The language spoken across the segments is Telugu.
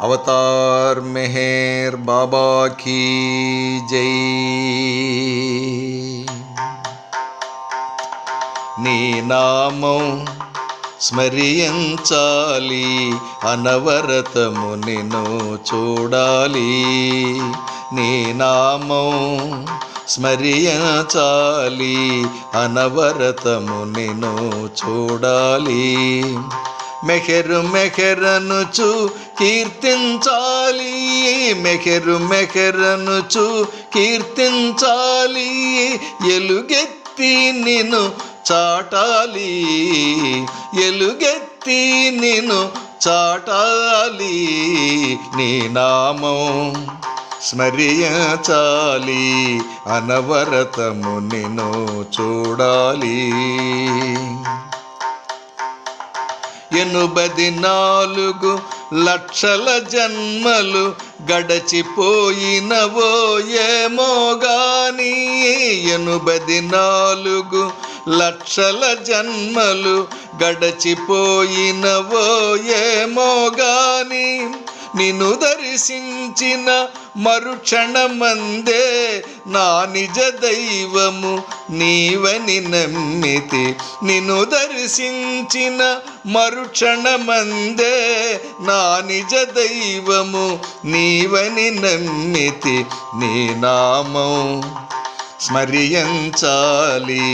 అవతార్ మెహర్ బాబా కీ జై. నీ నామం స్మరించాలి, అనవరతము నిన్ను చూడాలి. నీ నామం స్మరించాలి, అనవరతము నిన్ను చూడాలి. మెహరు మెహరనుచు కీర్తించాలి, మెహరు మెహరనుచు కీర్తించాలి. ఎలుగెత్తి నిన్ను చాటాలి, ఎలుగెత్తి నిన్ను చాటాలి. నీ నామం స్మరించాలి, అనవరతము నిన్ను చూడాలి. 84 లక్షల జన్మలు గడచిపోయినవో ఏమో గాని, 84 లక్షల జన్మలు గడచిపోయినవో ఏమో గాని, నిన్ను దర్శించిన మరుక్షణమందే నా నిజ దైవము నీవని నమ్మితి. నిన్ను దర్శించిన మరుక్షణమందే నా నిజ దైవము నీవని నమ్మితి. నీ నామం స్మరించాలి,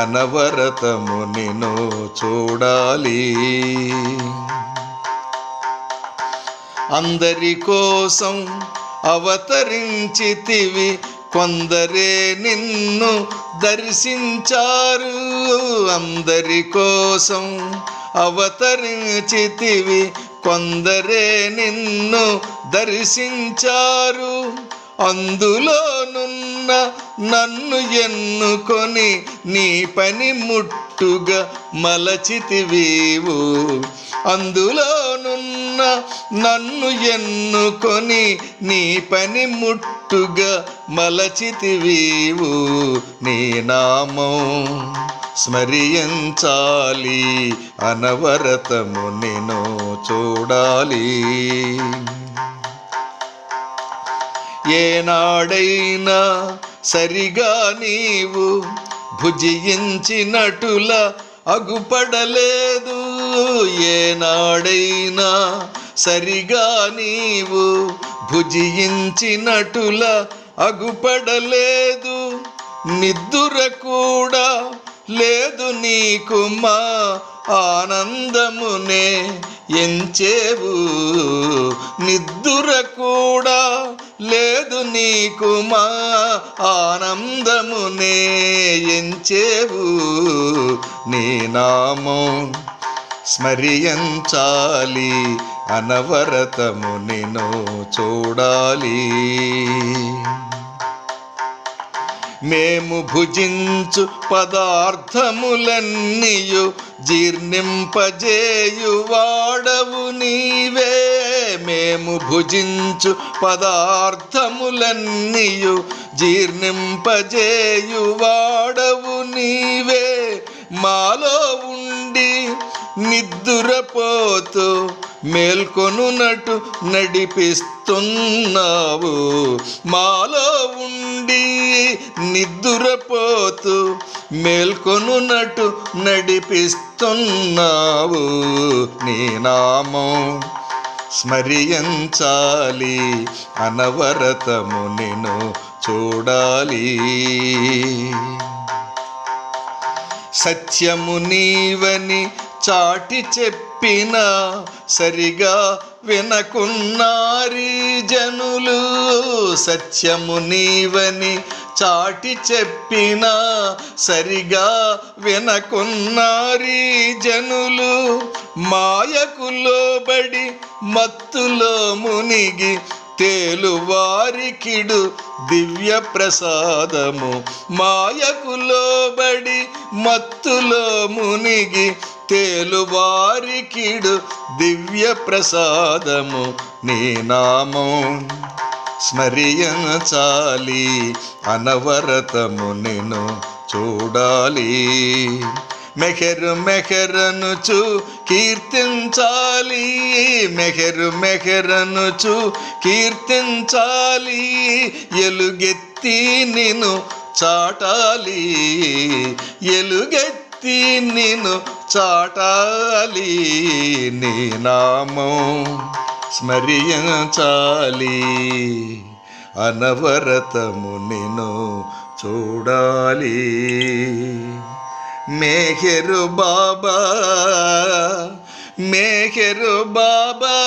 అనవరతము నిన్ను చూడాలి. అందరి కోసం అవతరించితివి, కొందరే నిన్ను దర్శించారు. అందరి కోసం అవతరించితివి, కొందరే నిన్ను దర్శించారు. అందులోనున్న నన్ను ఎన్నుకొని నీ పని ముట్టుగా మలచితివీవు. అందులోనున్న నన్ను ఎన్నుకొని నీ పని ముట్టుగా మలచితివీవు. నీ నామం స్మరించాలి, అనవరతము నిన్ను చూడాలి. ఏనాడైనా సరిగా నీవు భుజించినటుల అగుపడలేదు, ఏనాడైనా సరిగా నీవు భుజించినటుల అగుపడలేదు. నిద్దుర కూడా లేదు నీకు మా ఆనందమునే ఎంచేవు. నిద్దుర కూడా లేదు నీకు మా ఆనందమునే ఎంచేవు. నీ నామం స్మరించాలి, అనవరతము నిన్ను చూడాలి. మేము భుజించు పదార్థములన్నీయు జీర్ణింపజేయువాడవు నీవే. మేము భుజించు పదార్థములన్నీయు జీర్ణింపజేయువాడవు నీవే. మాలో ఉండి నిద్దురపోతూ మేల్కొనునటు నడిపిస్తున్నావు. మాలో ఉండి నిద్దురపోతూ మేల్కొనునటు నడిపిస్తున్నావు. నీ నామం స్మరించాలి, అనవరతము నిన్ను చూడాలి. సత్యము నీవని చాటి చెప్పిన సరిగా వినకున్నారీ జనులు. సత్యము నీవని చాటి చెప్పిన సరిగా వినకున్నారీ జనులు. మాయకు లోబడి మత్తులో మునిగి తేలువారికిడు దివ్య ప్రసాదము. మాయకు లోబడి మత్తులో మునిగి తేలువారికిడు దివ్య ప్రసాదము. నీ నామం స్మరించాలి, అనవరతము నిన్ను చూడాలి. మెహరు మెహరనుచు కీర్తించాలి, మెహరు మెహరనుచు కీర్తించాలి, ఎలుగెత్తి నిన్ను చాటాలి, ఎలుగెత్తి నిన్ను చాటాలి, నీ నామం స్మరించాలి, అనవరతము నిన్ను చూడాలి. మెహరు బాబా, మెహరు బాబా,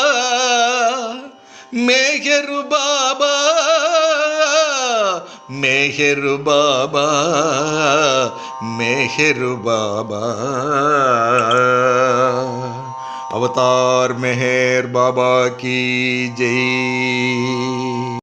మెహరు బాబా, మెహరు బాబా, మెహరు బాబా. अवतार मेहर बाबा की जय।